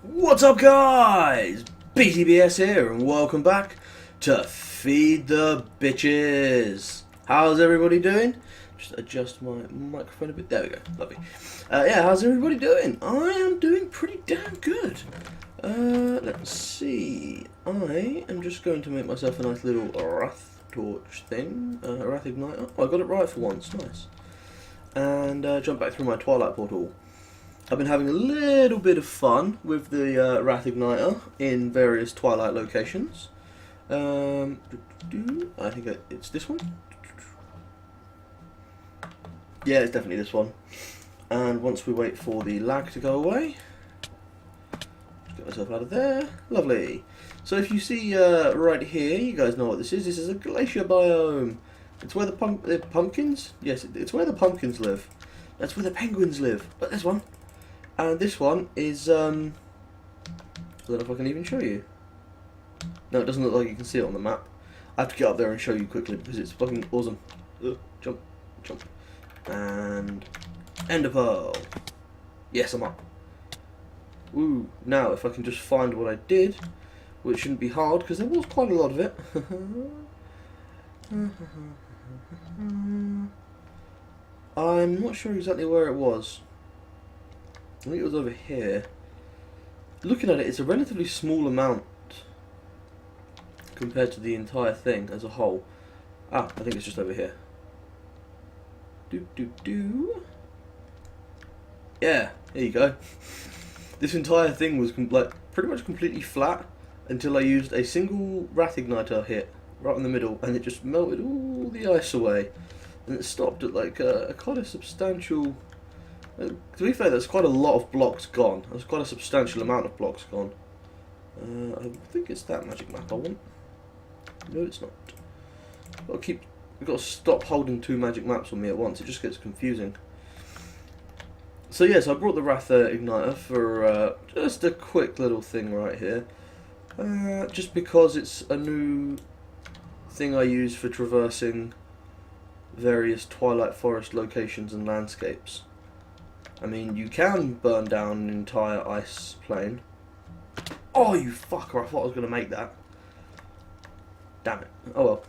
What's up, guys? BTBS here, and welcome back to Feed the Bitches. How's everybody doing? Just adjust my microphone a bit. There we go. Lovely. Yeah, how's everybody doing? I am doing pretty damn good. Let's see. I am just going to make myself a nice little wrath torch thing. Wrath igniter. Oh, I got it right for once. Nice. And jump back through my Twilight portal. I've been having a little bit of fun with the Wrath Igniter in various Twilight locations. I think it's this one. Yeah, it's definitely this one. And once we wait for the lag to go away, just get myself out of there. Lovely. So if you see right here, you guys know what this is. This is a glacier biome. It's where the pumpkins? Yes, it's where the pumpkins live. That's where the penguins live. But there's one. And this one is, I don't know if I can even show you. No, it doesn't look like you can see it on the map. I have to get up there and show you quickly because it's fucking awesome. Jump, jump. And Ender Pearl. Yes, I'm up. Ooh, now if I can just find what I did, which shouldn't be hard because there was quite a lot of it. I'm not sure exactly where it was. I think it was over here. Looking at it, it's a relatively small amount compared to the entire thing as a whole. Ah, I think it's just over here. Yeah, there you go. This entire thing was like pretty much completely flat until I used a single Wrath Igniter hit right in the middle, and it just melted all the ice away, and it stopped at like a quite a substantial. To be fair, there's quite a lot of blocks gone. There's quite a substantial amount of blocks gone. I think it's that magic map I want. No, it's not. I've got to stop holding two magic maps on me at once. It just gets confusing. So yes, I brought the Wrath Igniter for just a quick little thing right here. Just because it's a new thing I use for traversing various Twilight Forest locations and landscapes. I mean, you can burn down an entire ice plane. Oh, you fucker, I thought I was going to make that. Damn it. Oh well.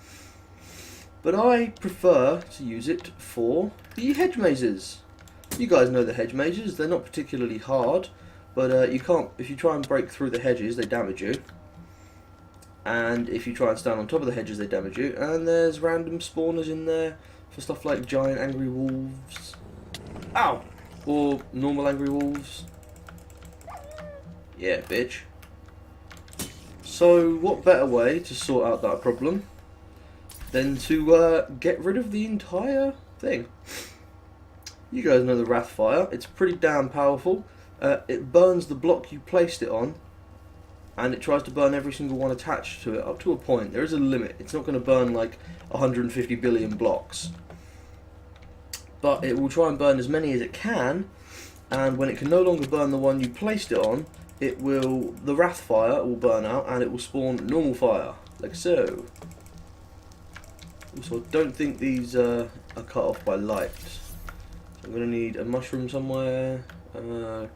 But I prefer to use it for the hedge mazes. You guys know the hedge mazes. They're not particularly hard, but you can't, if you try and break through the hedges, they damage you. And if you try and stand on top of the hedges, they damage you. And there's random spawners in there for stuff like giant angry wolves. Ow! Or normal angry wolves. Yeah, bitch. So, what better way to sort out that problem than to get rid of the entire thing? You guys know the Wrath Fire. It's pretty damn powerful. It burns the block you placed it on, and it tries to burn every single one attached to it up to a point. There is a limit. It's not going to burn like 150 billion blocks. But it will try and burn as many as it can, and when it can no longer burn the one you placed it on, the Wrath Fire will burn out and it will spawn normal fire, like so. Also, I don't think these are cut off by light. So I'm going to need a mushroom somewhere.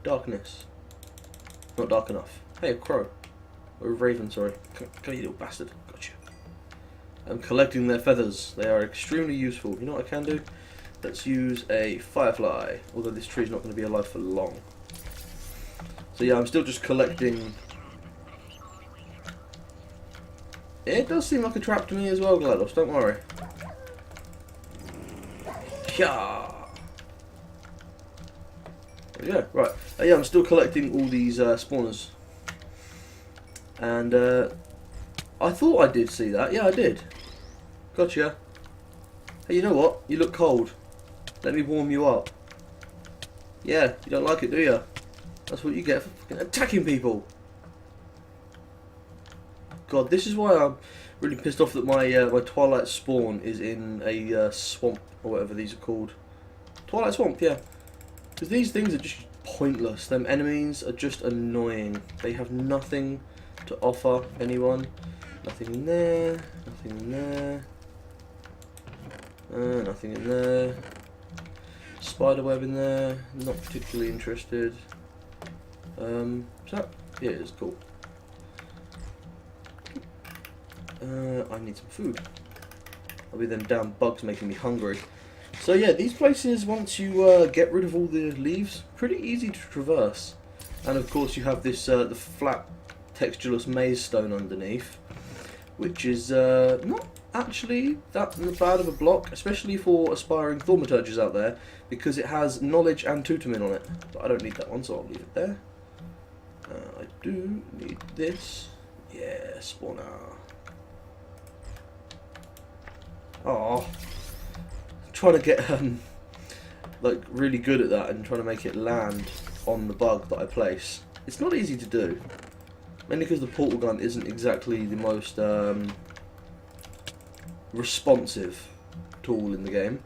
Darkness. Not dark enough. Hey, a crow. Or a raven, sorry. Go, you little bastard. Gotcha. I'm collecting their feathers. They are extremely useful. You know what I can do? Let's use a firefly, although this tree's not going to be alive for long. So yeah, I'm still just collecting. It does seem like a trap to me as well, GLaDOS, don't worry. Yeah. There we go, right. Yeah, I'm still collecting all these spawners. And I thought I did see that. Yeah, I did. Gotcha. Hey, you know what? You look cold. Let me warm you up. Yeah, you don't like it, do you? That's what you get for fucking attacking people. God, this is why I'm really pissed off that my my Twilight spawn is in a swamp, or whatever these are called. Twilight Swamp, yeah. Because these things are just pointless. Them enemies are just annoying. They have nothing to offer anyone. Nothing in there. Nothing in there. Nothing in there. Spiderweb in there. Not particularly interested. Is that? Yeah, it's cool. I need some food. I'll be them damn bugs making me hungry. So yeah, these places, once you get rid of all the leaves, pretty easy to traverse. And of course you have this the flat textureless maze stone underneath, which is not actually that bad of a block, especially for aspiring thaumaturges out there, because it has knowledge and tutormin on it. But I don't need that one, so I'll leave it there. I do need this. Yeah, spawner. Oh, trying to get like really good at that and trying to make it land on the bug that I place. It's not easy to do, mainly because the portal gun isn't exactly the most responsive tool in the game.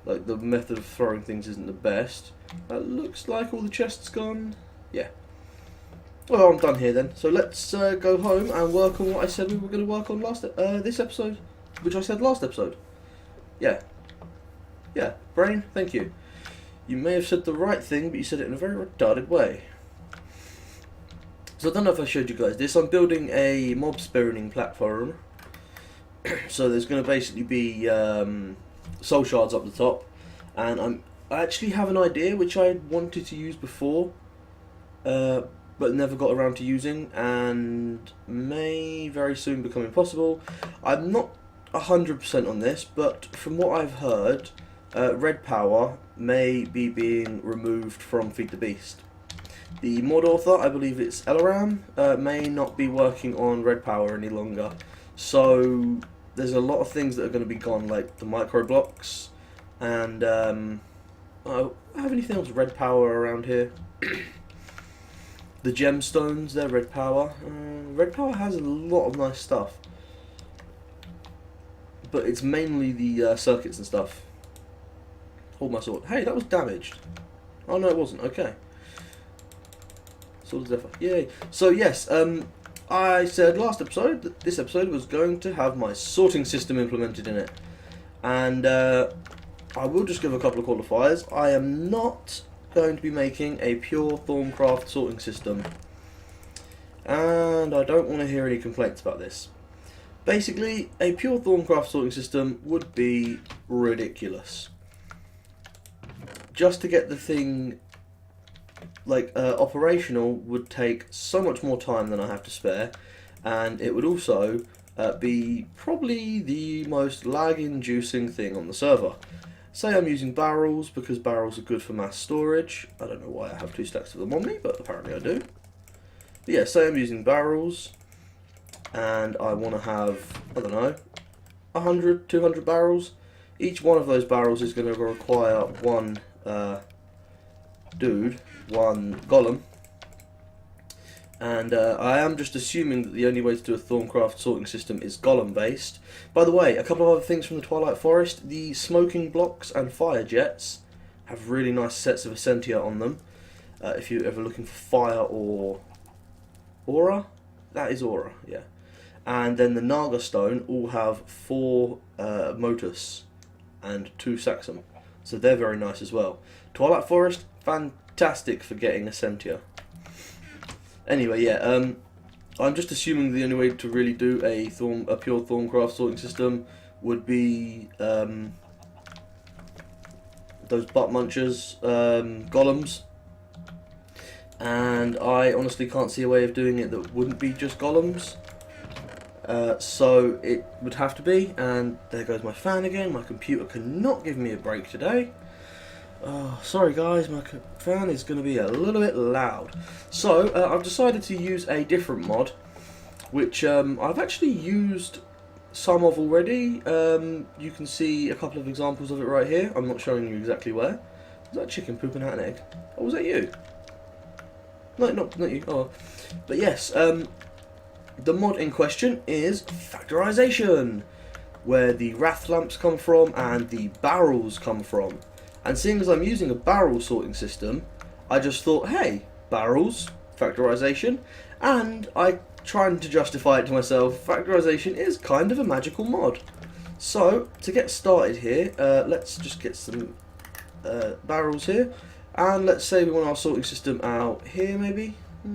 Like, the method of throwing things isn't the best. Looks like all the chests gone. Yeah. Well, I'm done here then. So let's go home and work on what I said we were going to work on this episode, which I said last episode. Yeah. Yeah, brain, thank you. You may have said the right thing, but you said it in a very retarded way. So I don't know if I showed you guys this. I'm building a mob spawning platform. So there's going to basically be soul shards up the top, and I actually have an idea which I wanted to use before, but never got around to using, and may very soon become impossible. I'm not 100% on this, but from what I've heard, red power may be being removed from Feed the Beast. The mod author, I believe it's Elaram, may not be working on red power any longer, so there's a lot of things that are going to be gone, like the micro blocks, and I don't have anything else red power around here. The gemstones, they're red power. Red power has a lot of nice stuff, but it's mainly the circuits and stuff. Hold my sword. Hey, that was damaged. Oh no, it wasn't. Okay. Sword of Zephyr. Yay. So yes, I said last episode that this episode was going to have my sorting system implemented in it, and I will just give a couple of qualifiers. I am not going to be making a pure Thorncraft sorting system, and I don't want to hear any complaints about this. Basically, a pure Thorncraft sorting system would be ridiculous. Just to get the thing operational would take so much more time than I have to spare, and it would also be probably the most lag-inducing thing on the server. Say I'm using barrels because barrels are good for mass storage. I don't know why I have 2 stacks of them on me, but apparently I do. But yeah, say I'm using barrels and I want to have, I don't know, 100, 200 barrels. Each one of those barrels is going to require one one golem, and I am just assuming that the only way to do a Thorncraft sorting system is golem based. By the way, a couple of other things from the Twilight Forest: the smoking blocks and fire jets have really nice sets of Essentia on them. If you're ever looking for fire or aura, that is aura, yeah. And then the Naga stone all have 4 Motus and 2 Saxum, so they're very nice as well. Twilight Forest, fantastic for getting Essentia. Anyway, yeah, I'm just assuming the only way to really do a pure Thorncraft sorting system would be those butt munchers, golems, and I honestly can't see a way of doing it that wouldn't be just golems. So it would have to be, and there goes my fan again. My computer cannot give me a break today. Oh, sorry guys, my fan is going to be a little bit loud. So I've decided to use a different mod, which I've actually used some of already. You can see a couple of examples of it right here. I'm not showing you exactly where. Was that chicken pooping out an egg? Or was that you? No, not you. Oh, but yes. The mod in question is factorization, where the wrath lamps come from and the barrels come from. And seeing as I'm using a barrel sorting system, I just thought, hey, barrels, factorization, and I tried to justify it to myself, factorization is kind of a magical mod. So, to get started here, let's just get some barrels here. And let's say we want our sorting system out here, maybe. I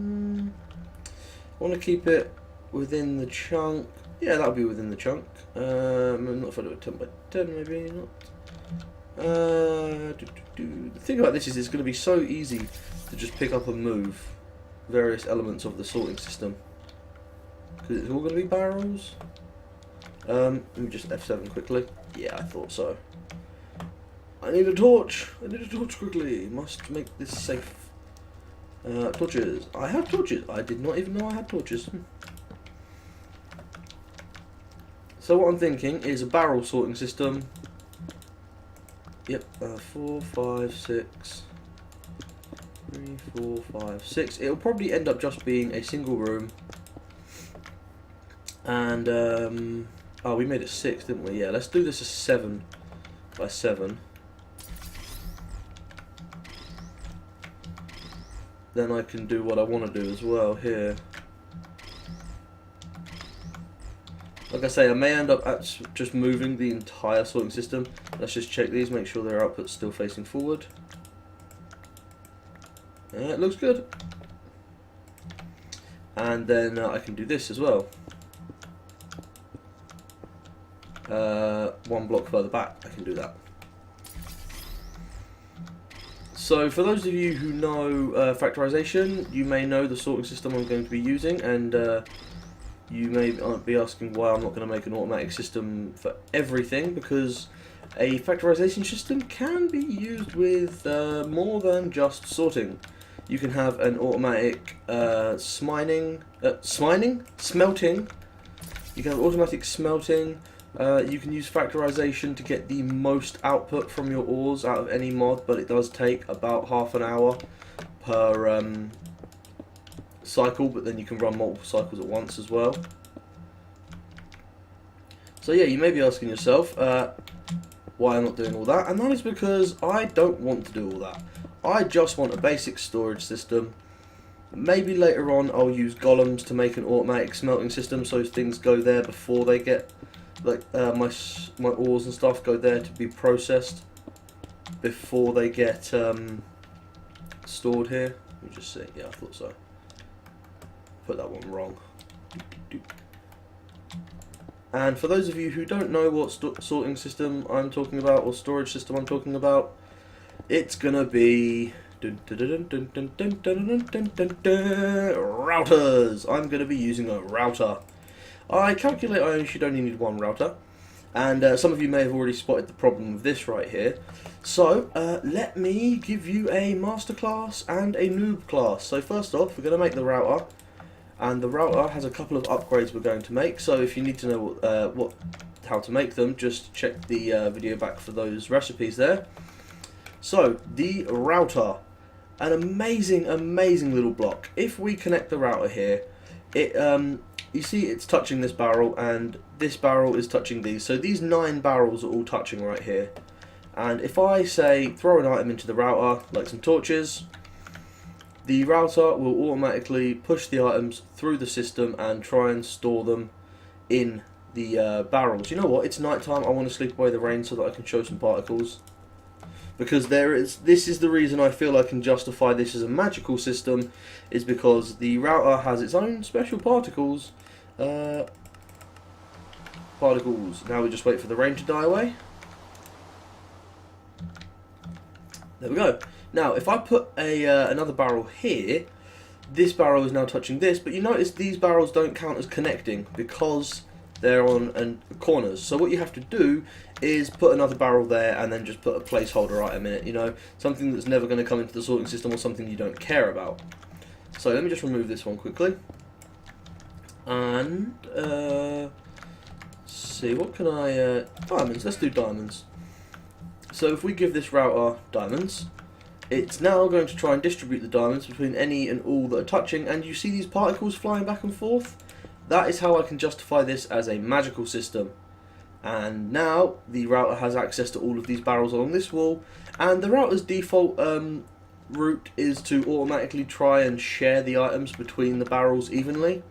want to keep it within the chunk. Yeah, that'll be within the chunk. Not if I do it 10 by 10, maybe not. The thing about this is it's going to be so easy to just pick up and move various elements of the sorting system, because it's all going to be barrels. Let me just F7 quickly. Yeah, I thought so. I need a torch. I need a torch quickly. Must make this safe. Torches. I have torches. I did not even know I had torches. So what I'm thinking is a barrel sorting system. Yep, 4, 5, 6. 3, 4, 5, 6. It'll probably end up just being a single room. And, oh, we made it 6, didn't we? Yeah, let's do this as 7 by 7. Then I can do what I want to do as well here. Like I say, I may end up just moving the entire sorting system. Let's just check these, make sure their output's still facing forward. Yeah, it looks good. And then I can do this as well. One block further back, I can do that. So for those of you who know factorization, you may know the sorting system I'm going to be using, and you may be asking why I'm not going to make an automatic system for everything, because a factorization system can be used with more than just sorting. You can have an automatic smelting. You can have automatic smelting. You can use factorization to get the most output from your ores out of any mod, but it does take about half an hour per cycle, but then you can run multiple cycles at once as well. So yeah, you may be asking yourself why I'm not doing all that, and that is because I don't want to do all that. I just want a basic storage system. Maybe later on I'll use golems to make an automatic smelting system, so things go there before they get, like my ores and stuff go there to be processed before they get stored here. Let me just see. Yeah, I thought so. Put that one wrong. And for those of you who don't know what sorting system I'm talking about, or storage system I'm talking about, it's gonna be routers. I'm gonna be using a router. I calculate I should only need one router, and some of you may have already spotted the problem with this right here. So let me give you a master class and a noob class. So first off, we're going to make the router, and the router has a couple of upgrades we're going to make. So if you need to know how to make them, just check the video back for those recipes there. So the router, an amazing little block. If we connect the router here, it you see it's touching this barrel, and this barrel is touching these. So these 9 barrels are all touching right here. And if I say throw an item into the router, like some torches, the router will automatically push the items through the system and try and store them in the barrels. You know what? It's night time. I want to sleep away the rain so that I can show some particles. Because this is the reason I feel I can justify this as a magical system, is because the router has its own special particles. Now we just wait for the rain to die away. There we go. Now, if I put another barrel here, this barrel is now touching this, but you notice these barrels don't count as connecting because they're on corners. So what you have to do is put another barrel there and then just put a placeholder item in it, you know, something that's never going to come into the sorting system or something you don't care about. So let me just remove this one quickly. And, see, what can I, diamonds, let's do diamonds. So if we give this router diamonds, it's now going to try and distribute the diamonds between any and all that are touching, and you see these particles flying back and forth? That is how I can justify this as a magical system. And now the router has access to all of these barrels along this wall, and the router's default route is to automatically try and share the items between the barrels evenly.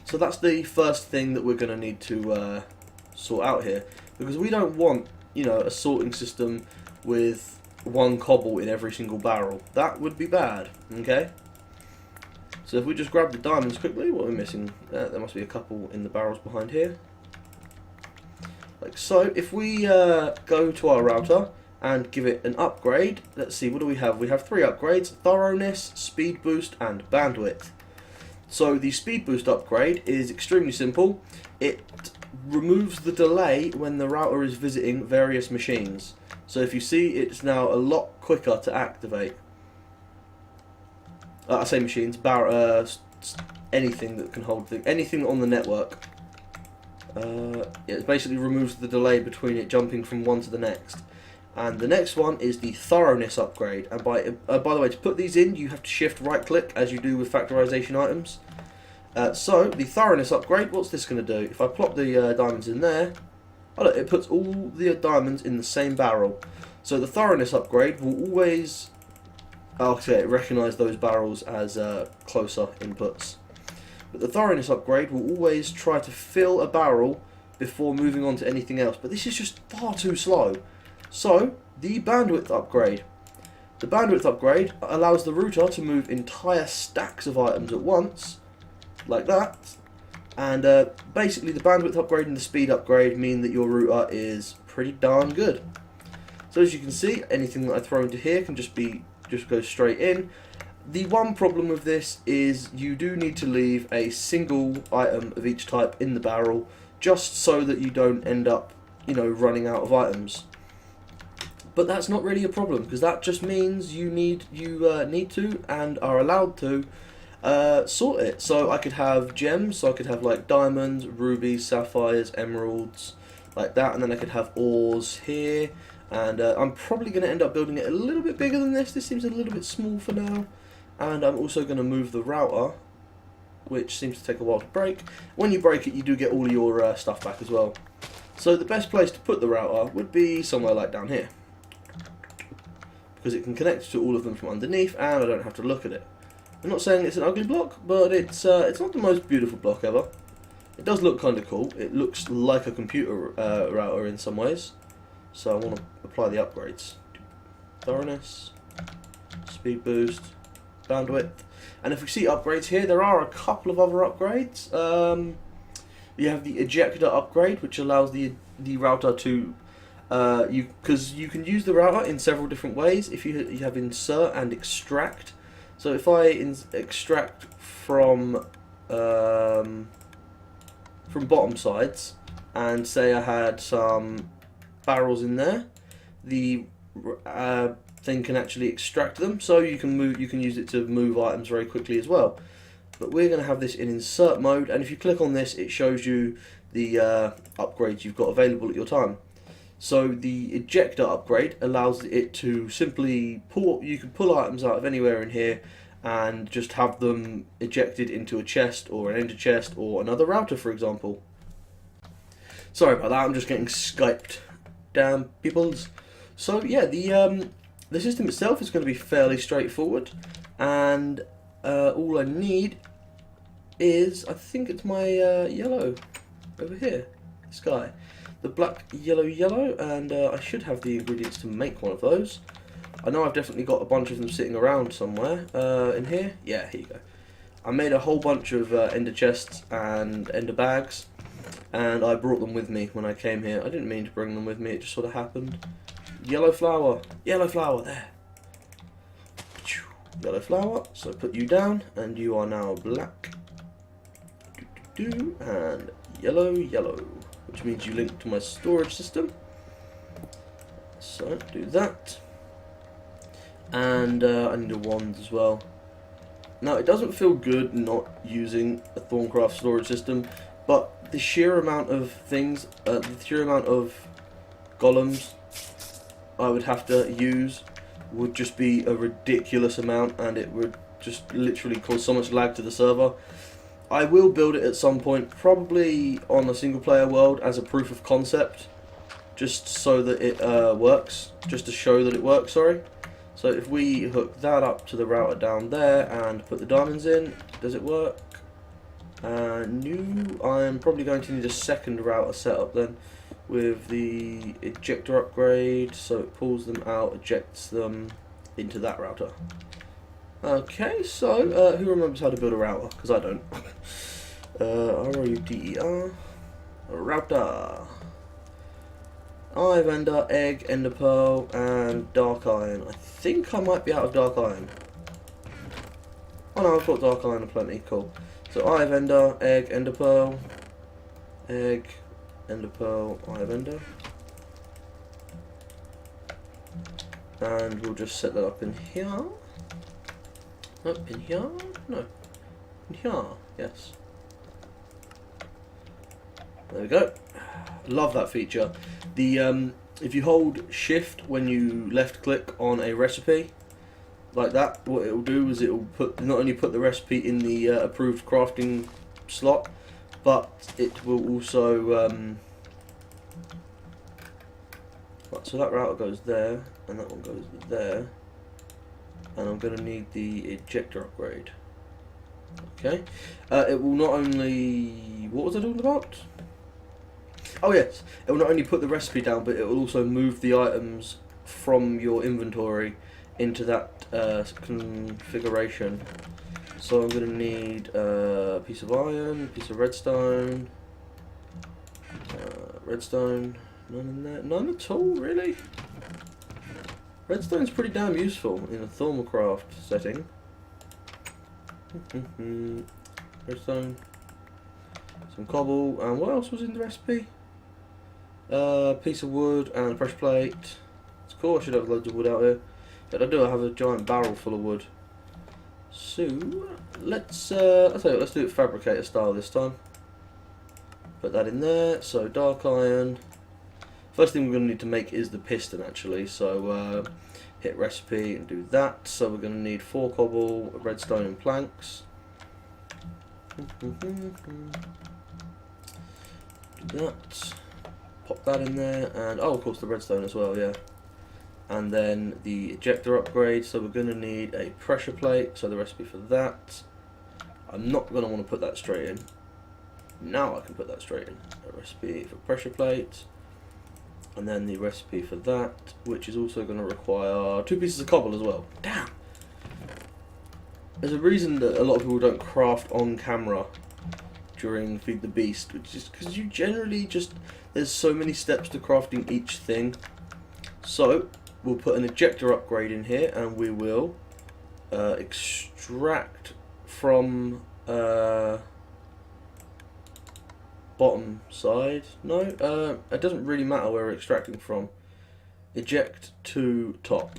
So that's the first thing that we're going to need to sort out here, because we don't want, you know, a sorting system with one cobble in every single barrel. That would be bad, okay? So if we just grab the diamonds quickly, what are we missing? There must be a couple in the barrels behind here. Like so, if we go to our router and give it an upgrade, let's see, what do we have? We have 3 upgrades: thoroughness, speed boost, and bandwidth. So the speed boost upgrade is extremely simple. It removes the delay when the router is visiting various machines. So if you see, it's now a lot quicker to activate. I say machines, anything that can hold anything on the network. It basically removes the delay between it jumping from one to the next. And the next one is the thoroughness upgrade. And by the way, to put these in, you have to shift right click as you do with factorization items. So the thoroughness upgrade, what's this going to do? If I plop the diamonds in there, oh look, it puts all the diamonds in the same barrel. So the thoroughness upgrade will always, it recognise those barrels as closer inputs. But the thoroughness upgrade will always try to fill a barrel before moving on to anything else. But this is just far too slow. So, the bandwidth upgrade. The bandwidth upgrade allows the router to move entire stacks of items at once, like that. And basically the bandwidth upgrade and the speed upgrade mean that your router is pretty darn good. So as you can see, anything that I throw into here can just go straight in. The one problem with this is you do need to leave a single item of each type in the barrel, just so that you don't end up, running out of items. But that's not really a problem, because that just means you need to and are allowed to sort it. So I could have gems, so I could have like diamonds, rubies, sapphires, emeralds, like that, and then I could have ores here. And I'm probably going to end up building it a little bit bigger than this. This seems a little bit small for now. And I'm also going to move the router, which seems to take a while to break. When you break it, you do get all your stuff back as well. So the best place to put the router would be somewhere like down here, because it can connect to all of them from underneath, and I don't have to look at it. I'm not saying it's an ugly block, but it's not the most beautiful block ever. It does look kind of cool. It looks like a computer router in some ways. So I want to apply the upgrades. Thoroughness, speed boost, bandwidth. And if we see upgrades here, there are a couple of other upgrades. You have the ejector upgrade, which allows the router to because you can use the router in several different ways. If you have insert and extract. So if I extract from bottom sides, and say I had some barrels in there, the thing can actually extract them, so you can use it to move items very quickly as well. But we're going to have this in insert mode, and if you click on this, it shows you the upgrades you've got available at your time. So the ejector upgrade allows it to simply you can pull items out of anywhere in here and just have them ejected into a chest or an ender chest or another router, for example. Sorry about that, I'm just getting Skyped. Damn peoples. So yeah, the system itself is going to be fairly straightforward, and all I need is, I think it's my yellow over here, this guy, the black, yellow, and I should have the ingredients to make one of those. I know I've definitely got a bunch of them sitting around somewhere. In here? Yeah, here you go. I made a whole bunch of ender chests and ender bags, and I brought them with me when I came here. I didn't mean to bring them with me, it just sort of happened. Yellow flower, there. Yellow flower, so put you down, and you are now black. And yellow, which means you link to my storage system. So do that. And I need a wand as well. Now, it doesn't feel good not using a Thorncraft storage system, but the sheer amount of things, the sheer amount of golems I would have to use would just be a ridiculous amount, and it would just literally cause so much lag to the server. I will build it at some point, probably on a single player world as a proof of concept, just so that it works, just to show that it works, sorry. So if we hook that up to the router down there and put the diamonds in, does it work? No, I'm probably going to need a second router setup then. with the ejector upgrade, so it pulls them out, ejects them into that router. Okay, so who remembers how to build a router? Because I don't. R-O-U-T-E-R, router. Eye of Ender, Egg, Ender Pearl, and Dark Iron. I think I might be out of Dark Iron. Oh no, I've got Dark Iron aplenty, cool. So Eye of Ender, Egg, Ender Pearl, Egg, Ender Pearl, Eye of Ender. And we'll just set that up in here. Oh, in here? No. In here, yes. There we go. Love that feature. The if you hold shift when you left click on a recipe like that, what it will do is it will not only put the recipe in the approved crafting slot, but it will also right, so that router goes there and that one goes there, and I'm going to need the ejector upgrade. Okay, it will not only, what was I talking about? Oh yes, it will not only put the recipe down, but it will also move the items from your inventory into that configuration. So I'm going to need a piece of iron, a piece of redstone, redstone, none in there, none at all really. Redstone's pretty damn useful in a thermalcraft setting. Redstone, some cobble, and what else was in the recipe? Piece of wood and a pressure plate. It's cool, I should have loads of wood out here. But I do have a giant barrel full of wood. So, let's I'll tell you what, let's do it fabricator style this time. Put that in there, so dark iron. First thing we're going to need to make is the piston actually, so hit recipe and do that. So we're going to need 4 cobble, redstone and planks. Do that. Pop that in there, and oh, of course the redstone as well, yeah. And then the ejector upgrade, so we're going to need a pressure plate, so the recipe for that. I'm not going to want to put that straight in. Now I can put that straight in. A recipe for pressure plate, and then the recipe for that, which is also going to require 2 pieces of cobble as well. Damn! There's a reason that a lot of people don't craft on camera during Feed the Beast, which is because you generally just, there's so many steps to crafting each thing. So we'll put an ejector upgrade in here, and we will extract from bottom side. No, it doesn't really matter where we're extracting from. Eject to top.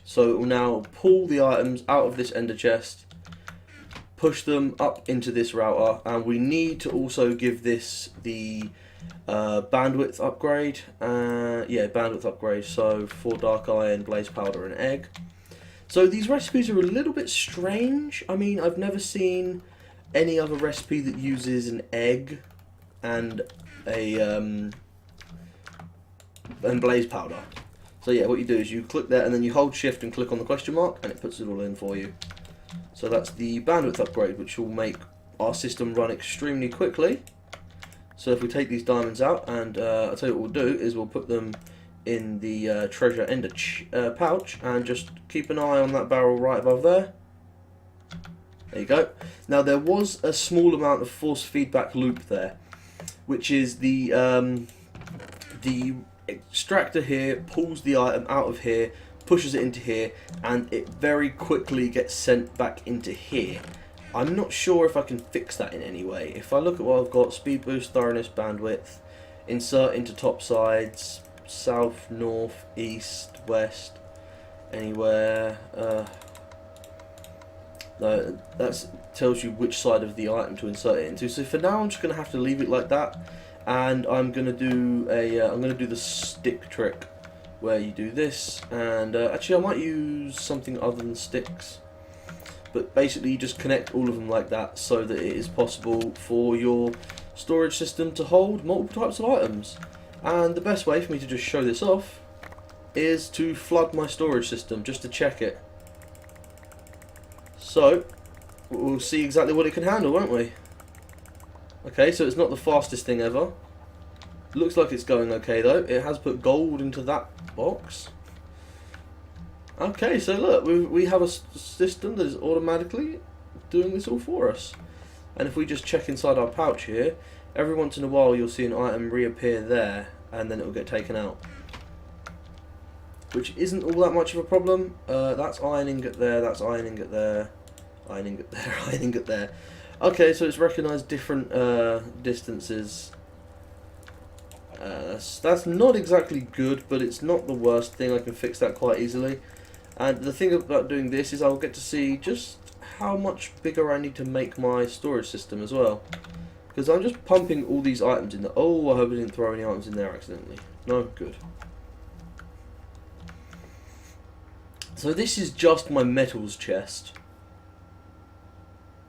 So it will now pull the items out of this ender chest, push them up into this router, and we need to also give this the bandwidth upgrade. Yeah, bandwidth upgrade. So 4 dark iron, blaze powder, and egg. So these recipes are a little bit strange. I mean, I've never seen any other recipe that uses an egg and a and blaze powder. So yeah, what you do is you click there and then you hold shift and click on the question mark, and it puts it all in for you. So that's the bandwidth upgrade, which will make our system run extremely quickly. So if we take these diamonds out, and I'll tell you what we'll do is we'll put them in the treasure ender pouch, and just keep an eye on that barrel right above there. There you go. Now there was a small amount of force feedback loop there, which is the extractor here pulls the item out of here, pushes it into here, and it very quickly gets sent back into here. I'm not sure if I can fix that in any way. If I look at what I've got, speed boost, thoroughness, bandwidth, insert into top sides, south, north, east, west, anywhere. That tells you which side of the item to insert it into. So for now, I'm just going to have to leave it like that, and I'm going to do the stick trick, where you do this, and actually I might use something other than sticks. But basically you just connect all of them like that, so that it is possible for your storage system to hold multiple types of items. And the best way for me to just show this off is to flood my storage system, just to check it. So we'll see exactly what it can handle, won't we? Okay, so it's not the fastest thing ever, Looks like it's going okay though. It has put gold into that box. Okay, so look, we have a system that is automatically doing this all for us. And if we just check inside our pouch here, every once in a while you'll see an item reappear there, and then it will get taken out. Which isn't all that much of a problem. That's iron ingot there, that's iron ingot there, iron ingot there, iron ingot there. Okay, so it's recognised different distances. That's not exactly good, but it's not the worst thing. I can fix that quite easily. And the thing about doing this is I'll get to see just how much bigger I need to make my storage system as well. Because I'm just pumping all these items in there. Oh, I hope I didn't throw any items in there accidentally. No, good. So this is just my metals chest.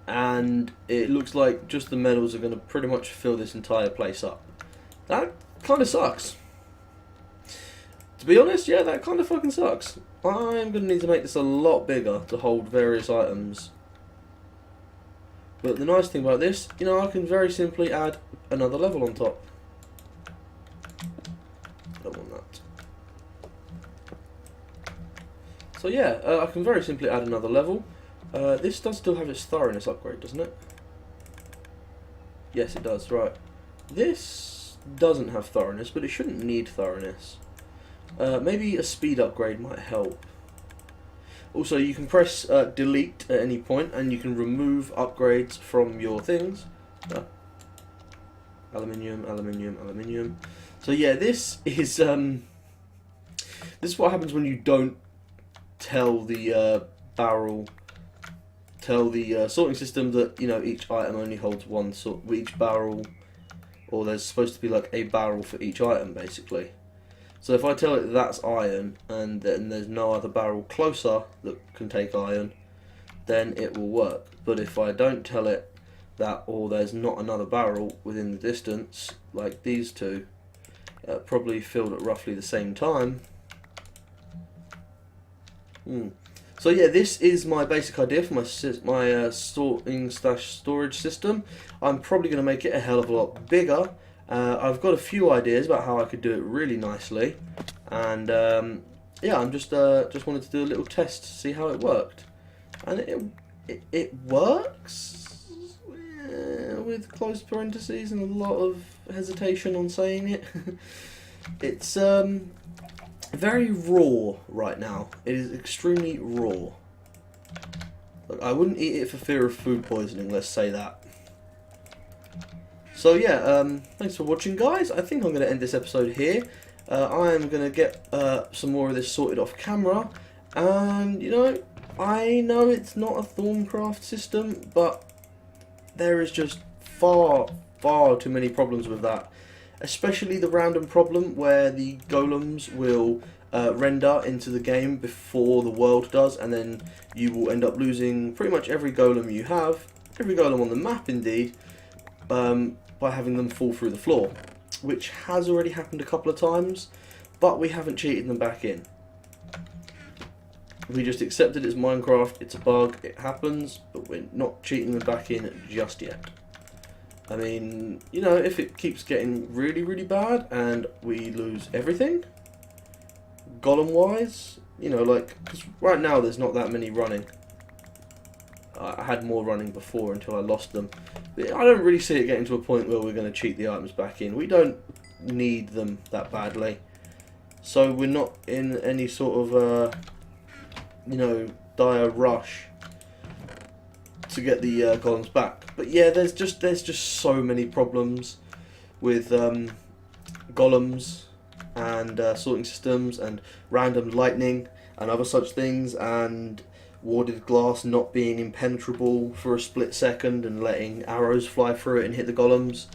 And it looks like just the metals are going to pretty much fill this entire place up. That kind of sucks. To be honest, yeah, that kind of fucking sucks. I'm going to need to make this a lot bigger to hold various items. But the nice thing about this, you know, I can very simply add another level on top. I don't want that. So yeah, I can very simply add another level. This does still have its thoroughness upgrade, doesn't it? Yes, it does, right. This doesn't have thoroughness, but it shouldn't need thoroughness. Maybe a speed upgrade might help. Also, you can press delete at any point, and you can remove upgrades from your things. Aluminium, aluminium, aluminium. So yeah, this is what happens when you don't tell the sorting system that, you know, each item only holds one sort. Each barrel, or there's supposed to be like a barrel for each item, basically. So if I tell it that's iron, and then there's no other barrel closer that can take iron, then it will work. But if I don't tell it that, or there's not another barrel within the distance, like these two, probably filled at roughly the same time. So yeah, this is my basic idea for my sorting / storage system. I'm probably going to make it a hell of a lot bigger. I've got a few ideas about how I could do it really nicely, and yeah, I'm just wanted to do a little test to see how it worked, and it works with closed parentheses and a lot of hesitation on saying it. It's very raw right now. It is extremely raw. Look, I wouldn't eat it for fear of food poisoning, let's say that. So yeah, thanks for watching, guys. I think I'm going to end this episode here. I am going to get some more of this sorted off camera. And, you know, I know it's not a Thorncraft system, but there is just far, far too many problems with that. Especially the random problem where the golems will render into the game before the world does, and then you will end up losing pretty much every golem you have, every golem on the map indeed, by having them fall through the floor, which has already happened a couple of times, but we haven't cheated them back in. We just accepted it's Minecraft, it's a bug, it happens, but we're not cheating them back in just yet. I mean, you know, if it keeps getting really, really bad and we lose everything, golem-wise, you know, like, because right now there's not that many running. I had more running before until I lost them. But I don't really see it getting to a point where we're going to cheat the items back in. We don't need them that badly. So we're not in any sort of, you know, dire rush to get the golems back. But yeah, there's just so many problems with golems and sorting systems and random lightning and other such things, and warded glass not being impenetrable for a split second and letting arrows fly through it and hit the golems.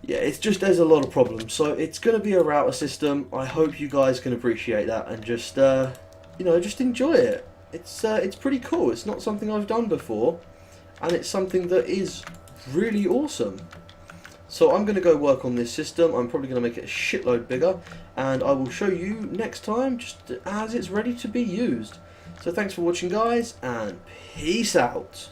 Yeah, it's just, there's a lot of problems. So it's going to be a router system. I hope you guys can appreciate that and just, you know, just enjoy it. It's pretty cool. It's not something I've done before, and it's something that is really awesome. So I'm going to go work on this system. I'm probably going to make it a shitload bigger, and I will show you next time just as it's ready to be used. So thanks for watching, guys, and peace out.